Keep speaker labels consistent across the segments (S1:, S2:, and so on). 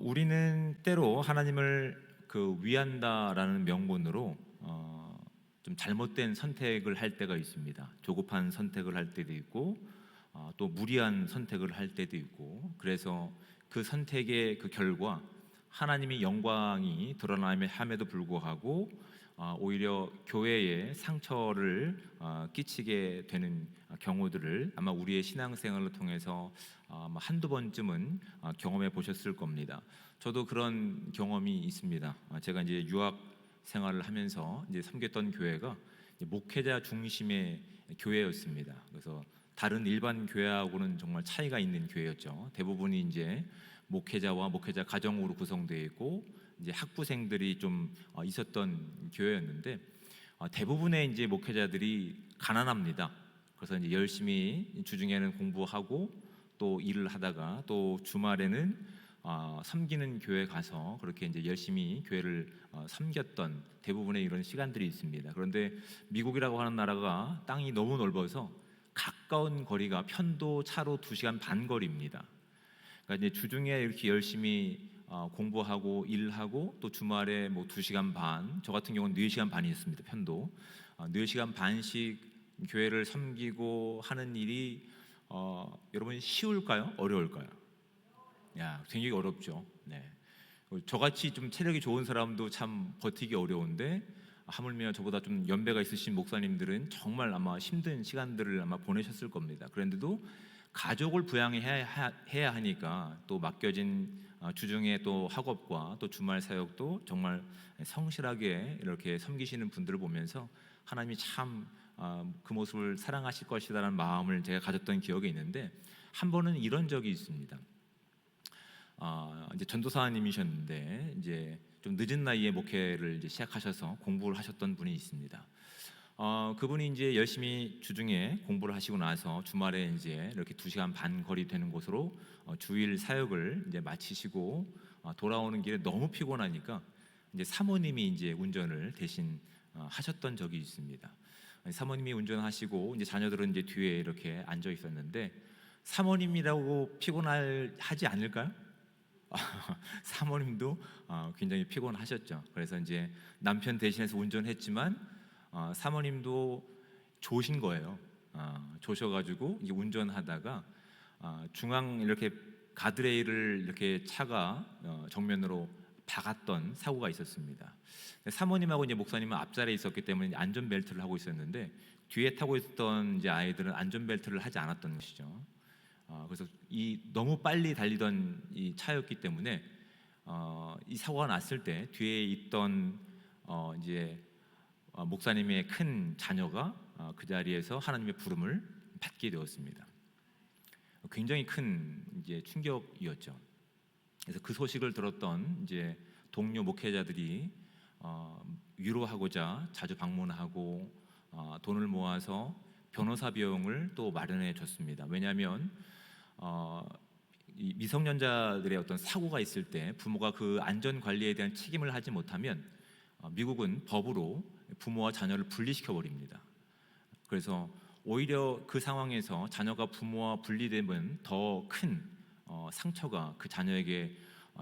S1: 우리는 때로 하나님을 위한다라는 명분으로 좀 잘못된 선택을 할 때가 있습니다. 조급한 선택을 할 때도 있고 또 무리한 선택을 할 때도 있고, 그래서 그 선택의 그 결과 하나님의 영광이 드러남에도 불구하고 오히려 교회에 상처를 끼치게 되는 경우들을 아마 우리의 신앙생활을 통해서 한두 번쯤은 경험해 보셨을 겁니다. 저도 그런 경험이 있습니다. 제가 이제 유학 생활을 하면서 이제 섬겼던 교회가 목회자 중심의 교회였습니다. 그래서 다른 일반 교회하고는 정말 차이가 있는 교회였죠. 대부분이 이제 목회자와 목회자 가정으로 구성되어 있고 이제 학부생들이 좀 있었던 교회였는데, 대부분의 이제 목회자들이 가난합니다. 그래서 이제 열심히 주중에는 공부하고 또 일을 하다가 또 주말에는 섬기는 교회 가서 그렇게 이제 열심히 교회를 섬겼던 대부분의 이런 시간들이 있습니다. 그런데 미국이라고 하는 나라가 땅이 너무 넓어서 가까운 거리가 편도 차로 2시간 반 거리입니다. 그러니까 이제 주중에 이렇게 열심히 공부하고 일하고 또 주말에 뭐 2시간 반, 저 같은 경우는 4시간 반이었습니다. 편도 4시간 반씩 교회를 섬기고 하는 일이 여러분 쉬울까요? 어려울까요? 야, 굉장히 어렵죠. 네. 저같이 좀 체력이 좋은 사람도 참 버티기 어려운데, 하물며 저보다 좀 연배가 있으신 목사님들은 정말 아마 힘든 시간들을 아마 보내셨을 겁니다. 그런데도 가족을 부양해야 하니까 또 맡겨진 주중에 또 학업과 또 주말 사역도 정말 성실하게 이렇게 섬기시는 분들을 보면서 하나님이 참 그 모습을 사랑하실 것이라는 마음을 제가 가졌던 기억이 있는데, 한 번은 이런 적이 있습니다. 이제 전도사님이셨는데 이제 좀 늦은 나이에 목회를 이제 시작하셔서 공부를 하셨던 분이 있습니다. 그분이 이제 열심히 주중에 공부를 하시고 나서 주말에 이제 이렇게 2시간 반 거리 되는 곳으로 주일 사역을 이제 마치시고 돌아오는 길에 너무 피곤하니까 이제 사모님이 이제 운전을 대신 하셨던 적이 있습니다. 사모님이 운전하시고 이제 자녀들은 이제 뒤에 이렇게 앉아 있었는데, 사모님이라고 피곤하지 않을까요? 사모님도 굉장히 피곤하셨죠. 그래서 이제 남편 대신해서 운전했지만 사모님도 조신 거예요. 조셔가지고 이제 운전하다가 중앙 이렇게 가드레일을 이렇게 차가 정면으로 박았던 사고가 있었습니다. 사모님하고 이제 목사님은 앞자리에 있었기 때문에 안전벨트를 하고 있었는데, 뒤에 타고 있었던 이제 아이들은 안전벨트를 하지 않았던 것이죠. 그래서 이 너무 빨리 달리던 이 차였기 때문에 이 사고가 났을 때 뒤에 있던 이제 목사님의 큰 자녀가 그 자리에서 하나님의 부름을 받게 되었습니다. 굉장히 큰 이제 충격이었죠. 그래서 그 소식을 들었던 이제 동료 목회자들이 위로하고자 자주 방문하고 돈을 모아서 변호사 비용을 또 마련해 줬습니다. 왜냐하면 이 미성년자들의 어떤 사고가 있을 때 부모가 그 안전 관리에 대한 책임을 하지 못하면 미국은 법으로 부모와 자녀를 분리시켜 버립니다. 그래서 오히려 그 상황에서 자녀가 부모와 분리되면 더 큰 상처가 그 자녀에게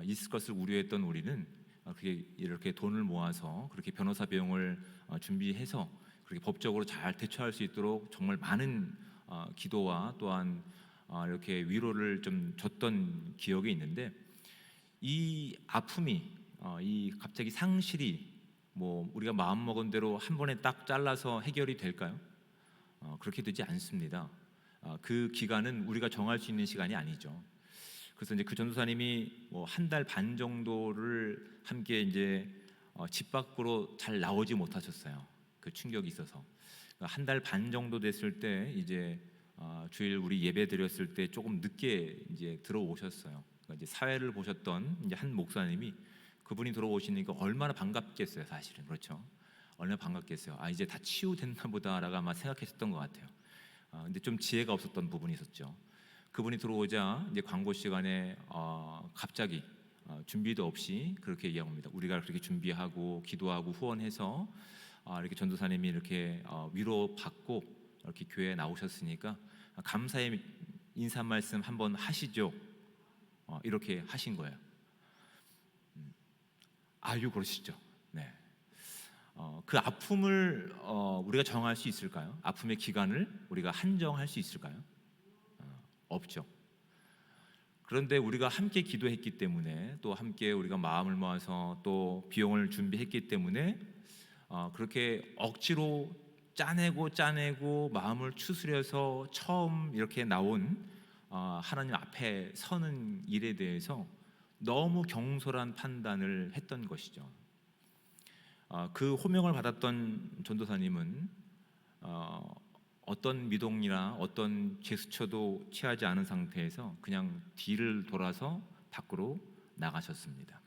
S1: 있을 것을 우려했던 우리는 그렇게 이렇게 돈을 모아서 그렇게 변호사 비용을 준비해서 그렇게 법적으로 잘 대처할 수 있도록 정말 많은 기도와 또한 이렇게 위로를 좀 줬던 기억이 있는데, 이 아픔이 이 갑자기 상실이 뭐 우리가 마음먹은 대로 한 번에 딱 잘라서 해결이 될까요? 그렇게 되지 않습니다. 그 기간은 우리가 정할 수 있는 시간이 아니죠. 그래서 이제 그 전도사님이 뭐 한 달 반 정도를 함께 이제 집 밖으로 잘 나오지 못하셨어요. 그 충격이 있어서 한 달 반 정도 됐을 때 이제 주일 우리 예배 드렸을 때 조금 늦게 이제 들어오셨어요. 그러니까 이제 사회를 보셨던 이제 한 목사님이, 그분이 들어오시니까 얼마나 반갑겠어요, 사실은. 그렇죠? 얼마나 반갑겠어요. 이제 다 치유됐나 보다라고 아마 생각했었던 것 같아요. 근데 좀 지혜가 없었던 부분이 있었죠. 그분이 들어오자 이제 광고 시간에 갑자기 준비도 없이 그렇게 이야기합니다. 우리가 그렇게 준비하고 기도하고 후원해서 이렇게 전도사님이 이렇게 위로받고 이렇게 교회에 나오셨으니까 감사의 인사 말씀 한번 하시죠. 이렇게 하신 거예요. 그러시죠. 네. 그 아픔을 우리가 정할 수 있을까요? 아픔의 기간을 우리가 한정할 수 있을까요? 없죠. 그런데 우리가 함께 기도했기 때문에, 또 함께 우리가 마음을 모아서 또 비용을 준비했기 때문에 그렇게 억지로 짜내고 마음을 추스려서 처음 이렇게 나온 하나님 앞에 서는 일에 대해서 너무 경솔한 판단을 했던 것이죠. 그 호명을 받았던 전도사님은 어떤 미동이나 어떤 제스처도 취하지 않은 상태에서 그냥 뒤를 돌아서 밖으로 나가셨습니다.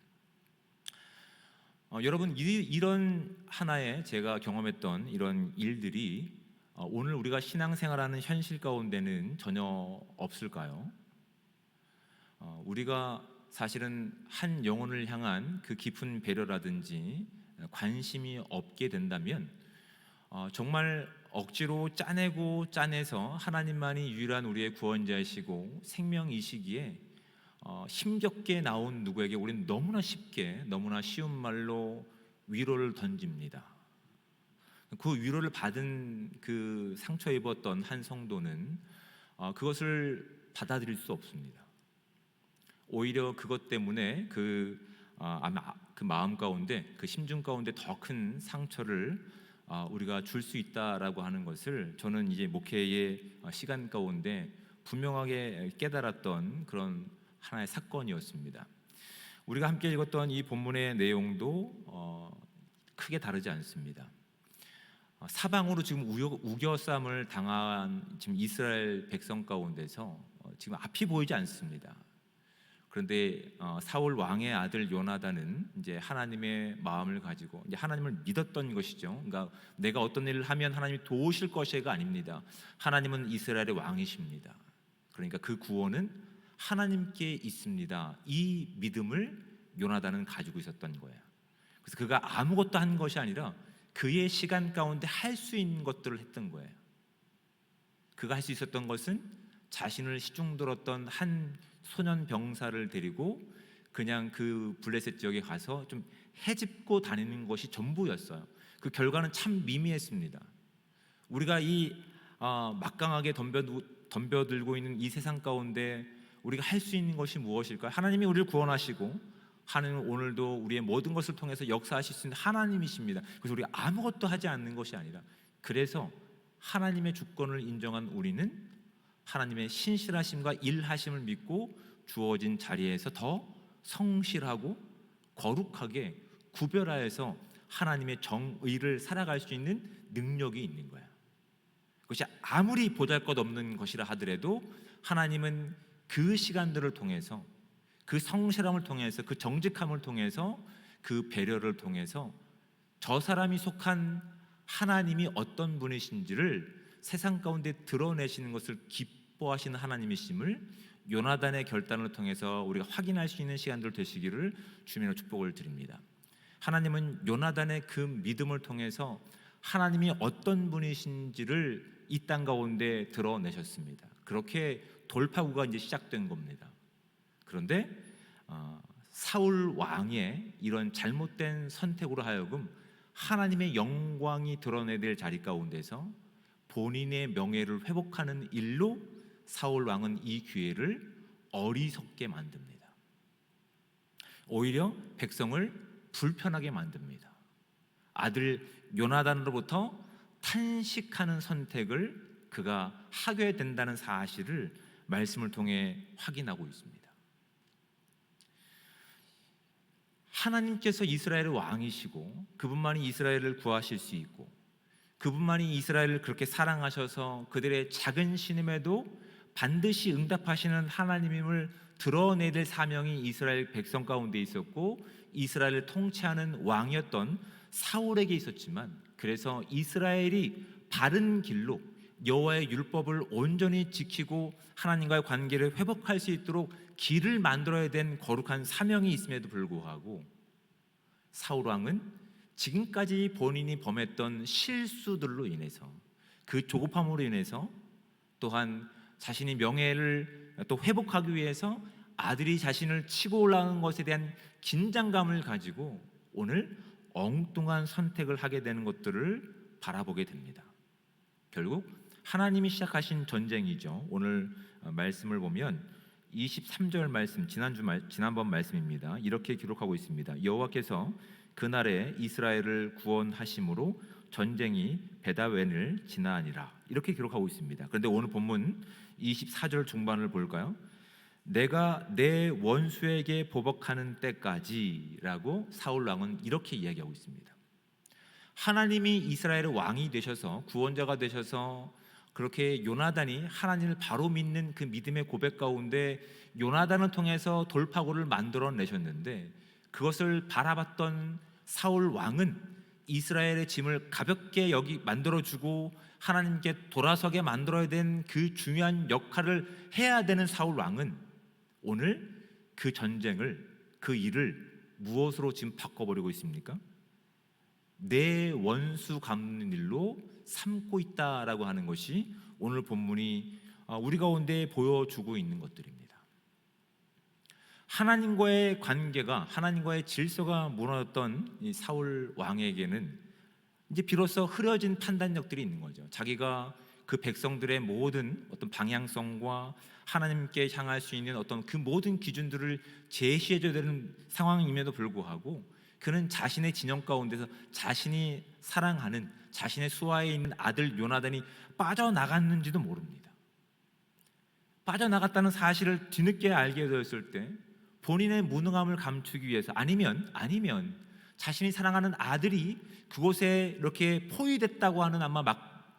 S1: 여러분, 이런 하나의 제가 경험했던 이런 일들이 오늘 우리가 신앙생활하는 현실 가운데는 전혀 없을까요? 우리가 사실은 한 영혼을 향한 그 깊은 배려라든지 관심이 없게 된다면 정말 억지로 짜내서 하나님만이 유일한 우리의 구원자이시고 생명이시기에 힘겹게 나온 누구에게 우리는 너무나 쉽게, 너무나 쉬운 말로 위로를 던집니다. 그 위로를 받은 그 상처 입었던 한 성도는 그것을 받아들일 수 없습니다. 오히려 그것 때문에 아마 그 마음 가운데, 그 심중 가운데 더 큰 상처를 우리가 줄 수 있다라고 하는 것을 저는 이제 목회의 시간 가운데 분명하게 깨달았던 그런 하나의 사건이었습니다. 우리가 함께 읽었던 이 본문의 내용도 크게 다르지 않습니다. 사방으로 지금 우겨쌈을 당한 지금 이스라엘 백성 가운데서 지금 앞이 보이지 않습니다. 그런데 사울 왕의 아들 요나단은 이제 하나님의 마음을 가지고 이제 하나님을 믿었던 것이죠. 그러니까 내가 어떤 일을 하면 하나님이 도우실 것이가 아닙니다. 하나님은 이스라엘의 왕이십니다. 그러니까 그 구원은 하나님께 있습니다. 이 믿음을 요나단은 가지고 있었던 거예요. 그래서 그가 아무것도 한 것이 아니라 그의 시간 가운데 할 수 있는 것들을 했던 거예요. 그가 할 수 있었던 것은 자신을 시중들었던 한 소년 병사를 데리고 그냥 그 블레셋 지역에 가서 좀 헤집고 다니는 것이 전부였어요. 그 결과는 참 미미했습니다. 우리가 이 막강하게 덤벼들고 있는 이 세상 가운데 우리가 할 수 있는 것이 무엇일까요? 하나님이 우리를 구원하시고 하나님은 오늘도 우리의 모든 것을 통해서 역사하실 수 있는 하나님이십니다. 그래서 우리가 아무것도 하지 않는 것이 아니라, 그래서 하나님의 주권을 인정한 우리는 하나님의 신실하심과 일하심을 믿고 주어진 자리에서 더 성실하고 거룩하게 구별하여서 하나님의 정의를 살아갈 수 있는 능력이 있는 거야. 그것이 아무리 보잘것없는 것이라 하더라도 하나님은 그 시간들을 통해서, 그 성실함을 통해서, 그 정직함을 통해서, 그 배려를 통해서 저 사람이 속한 하나님이 어떤 분이신지를 세상 가운데 드러내시는 것을 기뻐하시는 하나님이심을 요나단의 결단을 통해서 우리가 확인할 수 있는 시간들 되시기를 주님으로 축복을 드립니다. 하나님은 요나단의 그 믿음을 통해서 하나님이 어떤 분이신지를 이 땅 가운데 드러내셨습니다. 그렇게 돌파구가 이제 시작된 겁니다. 그런데 사울 왕의 이런 잘못된 선택으로 하여금 하나님의 영광이 드러내야 될 자리 가운데서 본인의 명예를 회복하는 일로 사울 왕은 이 기회를 어리석게 만듭니다. 오히려 백성을 불편하게 만듭니다. 아들 요나단으로부터 탄식하는 선택을 그가 하게 된다는 사실을 말씀을 통해 확인하고 있습니다. 하나님께서 이스라엘의 왕이시고 그분만이 이스라엘을 구하실 수 있고 그분만이 이스라엘을 그렇게 사랑하셔서 그들의 작은 신음에도 반드시 응답하시는 하나님임을 드러내야 될 사명이 이스라엘 백성 가운데 있었고 이스라엘을 통치하는 왕이었던 사울에게 있었지만, 그래서 이스라엘이 바른 길로 여호와의 율법을 온전히 지키고 하나님과의 관계를 회복할 수 있도록 길을 만들어야 된 거룩한 사명이 있음에도 불구하고 사울 왕은 지금까지 본인이 범했던 실수들로 인해서, 그 조급함으로 인해서, 또한 자신의 명예를 또 회복하기 위해서 아들이 자신을 치고 올라가는 것에 대한 긴장감을 가지고 오늘 엉뚱한 선택을 하게 되는 것들을 바라보게 됩니다. 결국 하나님이 시작하신 전쟁이죠. 오늘 말씀을 보면 23절 말씀, 지난번 말씀입니다. 이렇게 기록하고 있습니다. 여호와께서 그날에 이스라엘을 구원하심으로 전쟁이 베다웬을 지나니라. 이렇게 기록하고 있습니다. 그런데 오늘 본문 24절 중반을 볼까요? 내가 내 원수에게 보복하는 때까지라고 사울 왕은 이렇게 이야기하고 있습니다. 하나님이 이스라엘의 왕이 되셔서 구원자가 되셔서 그렇게 요나단이 하나님을 바로 믿는 그 믿음의 고백 가운데 요나단을 통해서 돌파구를 만들어내셨는데, 그것을 바라봤던 사울 왕은 이스라엘의 짐을 가볍게 여기 만들어주고 하나님께 돌아서게 만들어야 된 그 중요한 역할을 해야 되는 사울 왕은 오늘 그 전쟁을, 그 일을 무엇으로 지금 바꿔버리고 있습니까? 내 원수 갚는 일로 삼고 있다라고 하는 것이 오늘 본문이 우리 가운데 보여주고 있는 것들입니다. 하나님과의 관계가, 하나님과의 질서가 무너졌던 이 사울 왕에게는 이제 비로소 흐려진 판단력들이 있는 거죠. 자기가 그 백성들의 모든 어떤 방향성과 하나님께 향할 수 있는 어떤 그 모든 기준들을 제시해줘야 되는 상황임에도 불구하고 그는 자신의 진영 가운데서 자신이 사랑하는 자신의 수하에 있는 아들 요나단이 빠져나갔는지도 모릅니다. 빠져나갔다는 사실을 뒤늦게 알게 되었을 때 본인의 무능함을 감추기 위해서, 아니면 자신이 사랑하는 아들이 그곳에 이렇게 포위됐다고 하는 아마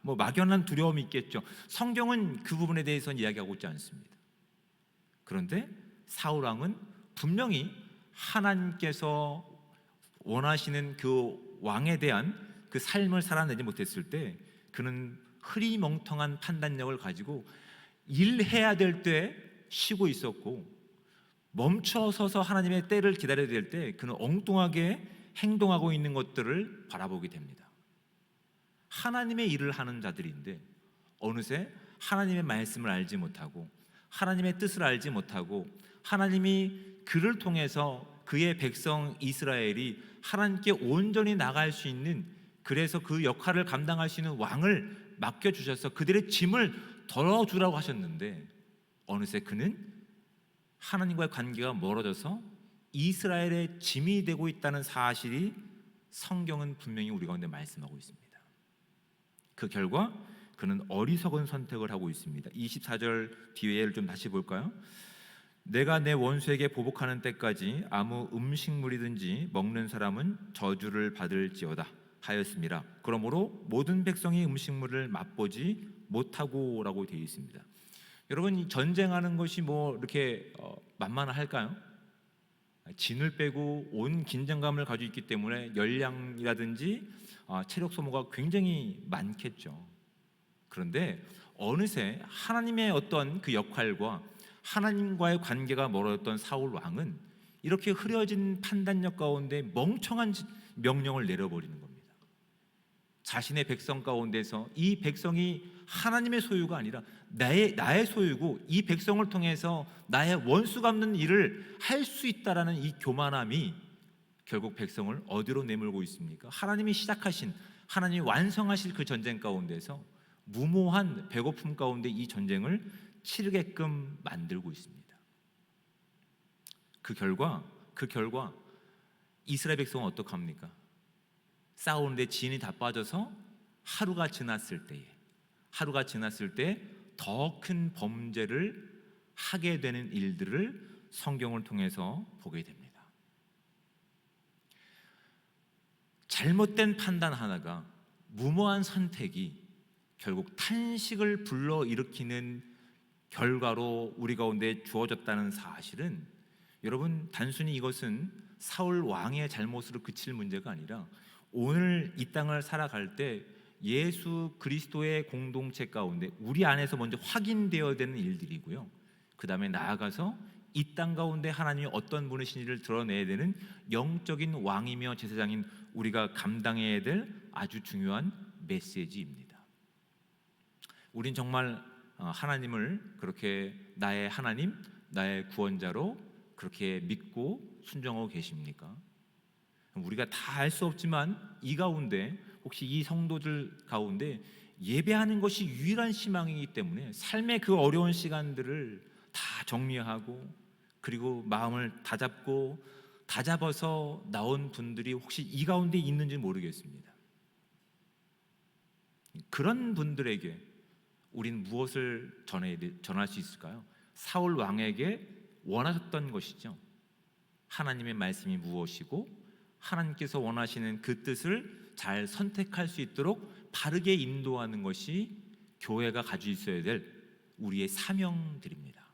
S1: 막연한 두려움이 있겠죠. 성경은 그 부분에 대해서는 이야기하고 있지 않습니다. 그런데 사울 왕은 분명히 하나님께서 원하시는 그 왕에 대한 그 삶을 살아내지 못했을 때 그는 흐리멍텅한 판단력을 가지고 일해야 될 때 쉬고 있었고, 멈춰서서 하나님의 때를 기다려야 될 때 그는 엉뚱하게 행동하고 있는 것들을 바라보게 됩니다. 하나님의 일을 하는 자들인데 어느새 하나님의 말씀을 알지 못하고 하나님의 뜻을 알지 못하고 하나님이 그를 통해서 그의 백성 이스라엘이 하나님께 온전히 나갈 수 있는, 그래서 그 역할을 감당할 수 있는 왕을 맡겨주셔서 그들의 짐을 덜어주라고 하셨는데 어느새 그는 하나님과의 관계가 멀어져서 이스라엘의 짐이 되고 있다는 사실이 성경은 분명히 우리 가운데 말씀하고 있습니다. 그 결과 그는 어리석은 선택을 하고 있습니다. 24절 뒤에를 좀 다시 볼까요? 내가 내 원수에게 보복하는 때까지 아무 음식물이든지 먹는 사람은 저주를 받을지어다 하였습니다. 그러므로 모든 백성이 음식물을 맛보지 못하고라고 되어 있습니다. 여러분, 전쟁하는 것이 이렇게 만만할까요? 진을 빼고 온 긴장감을 가지고 있기 때문에 열량이라든지 체력 소모가 굉장히 많겠죠. 그런데 어느새 하나님의 어떤 그 역할과 하나님과의 관계가 멀어졌던 사울 왕은 이렇게 흐려진 판단력 가운데 멍청한 명령을 내려버리는 겁니다. 자신의 백성 가운데서 이 백성이 하나님의 소유가 아니라 나의 소유고 이 백성을 통해서 나의 원수 갚는 일을 할 수 있다라는 이 교만함이 결국 백성을 어디로 내몰고 있습니까? 하나님이 시작하신, 하나님이 완성하실 그 전쟁 가운데서 무모한 배고픔 가운데 이 전쟁을 치르게끔 만들고 있습니다. 그 결과 이스라엘 백성은 어떡합니까? 싸우는데 진이 다 빠져서 하루가 지났을 때 더 큰 범죄를 하게 되는 일들을 성경을 통해서 보게 됩니다. 잘못된 판단 하나가, 무모한 선택이 결국 탄식을 불러일으키는 결과로 우리 가운데 주어졌다는 사실은, 여러분, 단순히 이것은 사울 왕의 잘못으로 그칠 문제가 아니라 오늘 이 땅을 살아갈 때 예수 그리스도의 공동체 가운데 우리 안에서 먼저 확인되어야 되는 일들이고요, 그 다음에 나아가서 이 땅 가운데 하나님이 어떤 분이신지를 드러내야 되는 영적인 왕이며 제사장인 우리가 감당해야 될 아주 중요한 메시지입니다. 우린 정말 하나님을 그렇게 나의 하나님, 나의 구원자로 그렇게 믿고 순종하고 계십니까? 우리가 다 알 수 없지만 이 가운데 혹시 이 성도들 가운데 예배하는 것이 유일한 희망이기 때문에 삶의 그 어려운 시간들을 다 정리하고 그리고 마음을 다잡고 다잡아서 나온 분들이 혹시 이 가운데 있는지 모르겠습니다. 그런 분들에게 우린 무엇을 전할 수 있을까요? 사울 왕에게 원하셨던 것이죠. 하나님의 말씀이 무엇이고 하나님께서 원하시는 그 뜻을 잘 선택할 수 있도록 바르게 인도하는 것이 교회가 가지고 있어야 될 우리의 사명들입니다.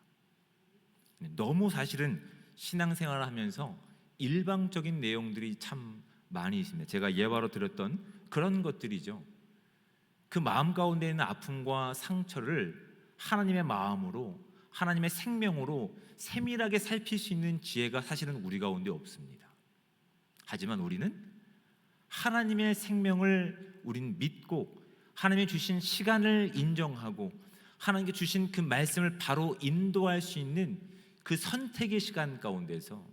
S1: 너무 사실은 신앙생활을 하면서 일방적인 내용들이 참 많이 있습니다. 제가 예화로 드렸던 그런 것들이죠. 그 마음 가운데 있는 아픔과 상처를 하나님의 마음으로, 하나님의 생명으로 세밀하게 살필 수 있는 지혜가 사실은 우리 가운데 없습니다. 하지만 우리는 하나님의 생명을 우린 믿고 하나님이 주신 시간을 인정하고 하나님께 주신 그 말씀을 바로 인도할 수 있는 그 선택의 시간 가운데서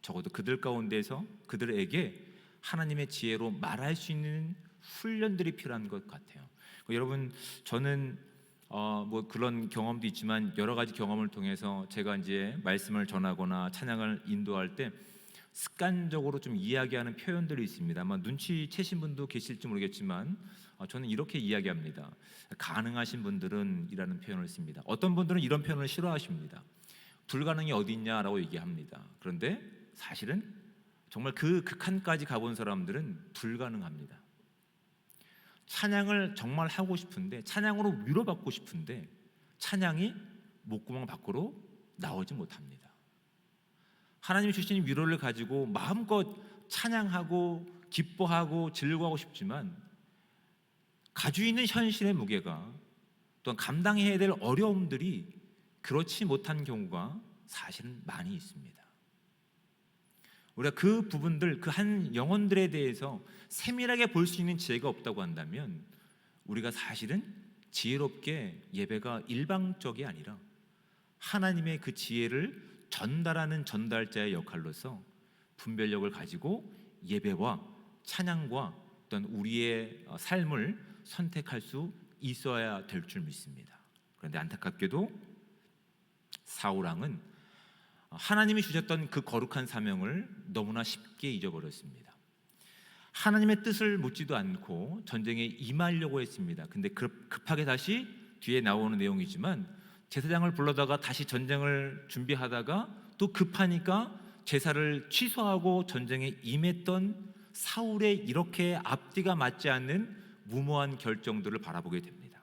S1: 적어도 그들 가운데서 그들에게 하나님의 지혜로 말할 수 있는 훈련들이 필요한 것 같아요. 여러분, 저는 뭐 그런 경험도 있지만 여러 가지 경험을 통해서 제가 이제 말씀을 전하거나 찬양을 인도할 때 습관적으로 좀 이야기하는 표현들이 있습니다. 아마 눈치채신 분도 계실지 모르겠지만 저는 이렇게 이야기합니다. 가능하신 분들은 이라는 표현을 씁니다. 어떤 분들은 이런 표현을 싫어하십니다. 불가능이 어디 있냐라고 얘기합니다. 그런데 사실은 정말 그 극한까지 가본 사람들은 불가능합니다. 찬양을 정말 하고 싶은데, 찬양으로 위로받고 싶은데 찬양이 목구멍 밖으로 나오지 못합니다. 하나님이 주신 위로를 가지고 마음껏 찬양하고 기뻐하고 즐거워하고 싶지만 가지고 있는 현실의 무게가, 또한 감당해야 될 어려움들이 그렇지 못한 경우가 사실은 많이 있습니다. 우리가 그 부분들, 그 한 영혼들에 대해서 세밀하게 볼 수 있는 지혜가 없다고 한다면 우리가 사실은 지혜롭게 예배가 일방적이 아니라 하나님의 그 지혜를 전달하는 전달자의 역할로서 분별력을 가지고 예배와 찬양과 어떤 우리의 삶을 선택할 수 있어야 될 줄 믿습니다. 그런데 안타깝게도 사울 왕은 하나님이 주셨던 그 거룩한 사명을 너무나 쉽게 잊어버렸습니다. 하나님의 뜻을 묻지도 않고 전쟁에 임하려고 했습니다. 근데 급하게 다시 뒤에 나오는 내용이지만 제사장을 불러다가 다시 전쟁을 준비하다가 또 급하니까 제사를 취소하고 전쟁에 임했던 사울의 이렇게 앞뒤가 맞지 않는 무모한 결정들을 바라보게 됩니다.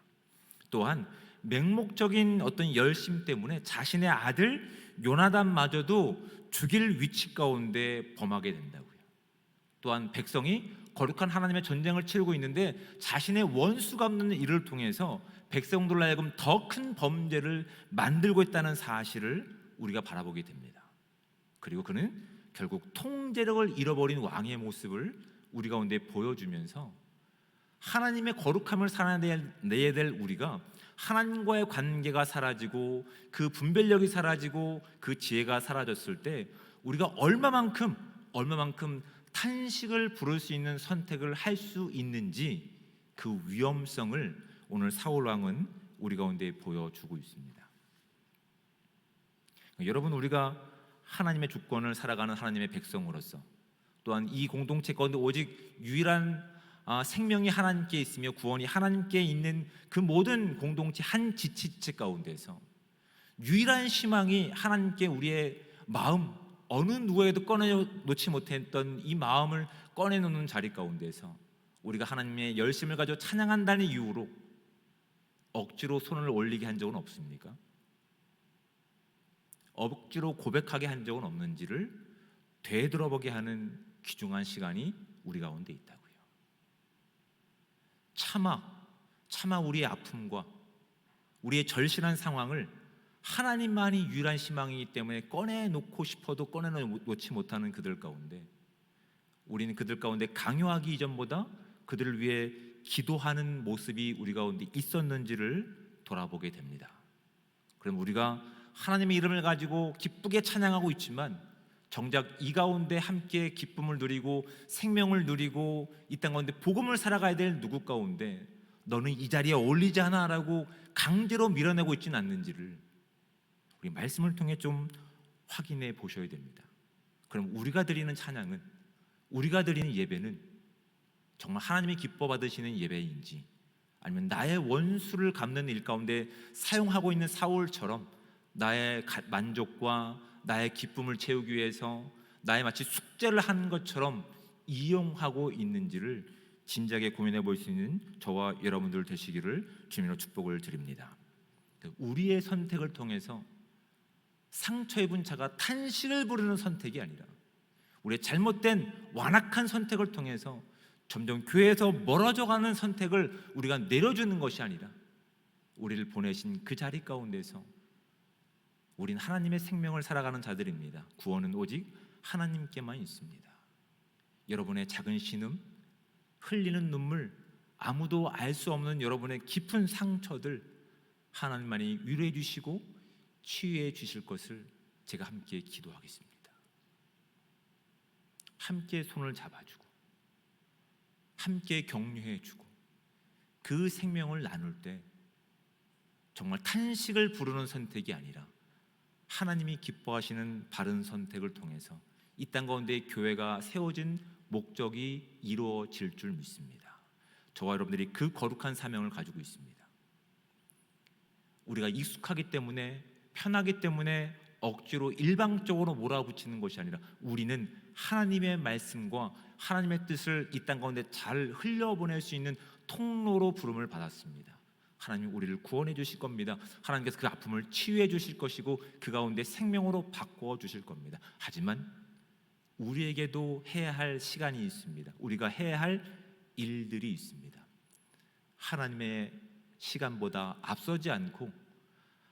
S1: 또한 맹목적인 어떤 열심 때문에 자신의 아들 요나단마저도 죽일 위치 가운데 범하게 된다고요. 또한 백성이 거룩한 하나님의 전쟁을 치르고 있는데 자신의 원수가 없는 일을 통해서 백성들로 하여금 더 큰 범죄를 만들고 있다는 사실을 우리가 바라보게 됩니다. 그리고 그는 결국 통제력을 잃어버린 왕의 모습을 우리 가운데 보여주면서 하나님의 거룩함을 살아내야 될 우리가 하나님과의 관계가 사라지고 그 분별력이 사라지고 그 지혜가 사라졌을 때 우리가 얼마만큼 탄식을 부를 수 있는 선택을 할 수 있는지 그 위험성을 오늘 사울 왕은 우리 가운데 보여주고 있습니다. 여러분, 우리가 하나님의 주권을 살아가는 하나님의 백성으로서 또한 이 공동체 가운데 오직 유일한 생명이 하나님께 있으며 구원이 하나님께 있는 그 모든 공동체 한 지체체 가운데서 유일한 희망이 하나님께 우리의 마음, 어느 누구에게도 꺼내놓지 못했던 이 마음을 꺼내놓는 자리 가운데서 우리가 하나님의 열심을 가지고 찬양한다는 이유로 억지로 손을 올리게 한 적은 없습니까? 억지로 고백하게 한 적은 없는지를 되돌아보게 하는 귀중한 시간이 우리 가운데 있다고요. 차마 우리의 아픔과 우리의 절실한 상황을 하나님만이 유일한 희망이기 때문에 꺼내놓고 싶어도 꺼내놓지 못하는 그들 가운데 우리는 그들 가운데 강요하기 이전보다 그들을 위해 기도하는 모습이 우리 가운데 있었는지를 돌아보게 됩니다. 그럼 우리가 하나님의 이름을 가지고 기쁘게 찬양하고 있지만 정작 이 가운데 함께 기쁨을 누리고 생명을 누리고 이 땅 가운데 복음을 살아가야 될 누구 가운데 너는 이 자리에 어울리지 않아라고 강제로 밀어내고 있지는 않는지를 우리 말씀을 통해 좀 확인해 보셔야 됩니다. 그럼 우리가 드리는 찬양은, 우리가 드리는 예배는 정말 하나님이 기뻐 받으시는 예배인지, 아니면 나의 원수를 갚는 일 가운데 사용하고 있는 사울처럼 나의 만족과 나의 기쁨을 채우기 위해서 나의 마치 숙제를 하는 것처럼 이용하고 있는지를 진지하게 고민해 볼 수 있는 저와 여러분들 되시기를 주님으로 축복을 드립니다. 우리의 선택을 통해서 상처 입은 자가 탄식을 부르는 선택이 아니라, 우리의 잘못된 완악한 선택을 통해서 점점 교회에서 멀어져가는 선택을 우리가 내려주는 것이 아니라, 우리를 보내신 그 자리 가운데서 우린 하나님의 생명을 살아가는 자들입니다. 구원은 오직 하나님께만 있습니다. 여러분의 작은 신음, 흘리는 눈물, 아무도 알 수 없는 여러분의 깊은 상처들 하나님만이 위로해 주시고 치유해 주실 것을 제가 함께 기도하겠습니다. 함께 손을 잡아주고 함께 격려해주고 그 생명을 나눌 때 정말 탄식을 부르는 선택이 아니라 하나님이 기뻐하시는 바른 선택을 통해서 이 땅 가운데 교회가 세워진 목적이 이루어질 줄 믿습니다. 저와 여러분들이 그 거룩한 사명을 가지고 있습니다. 우리가 익숙하기 때문에, 편하기 때문에 억지로 일방적으로 몰아붙이는 것이 아니라, 우리는 하나님의 말씀과 하나님의 뜻을 이 땅 가운데 잘 흘려보낼 수 있는 통로로 부름을 받았습니다. 하나님 우리를 구원해 주실 겁니다. 하나님께서 그 아픔을 치유해 주실 것이고 그 가운데 생명으로 바꾸어 주실 겁니다. 하지만 우리에게도 해야 할 시간이 있습니다. 우리가 해야 할 일들이 있습니다. 하나님의 시간보다 앞서지 않고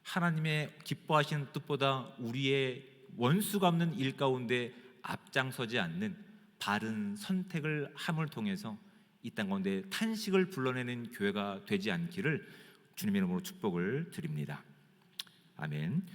S1: 하나님의 기뻐하시는 뜻보다 우리의 원수 갚는 일 가운데 앞장서지 않는 바른 선택을 함을 통해서 이 땅 가운데 탄식을 불러내는 교회가 되지 않기를 주님의 이름으로 축복을 드립니다. 아멘.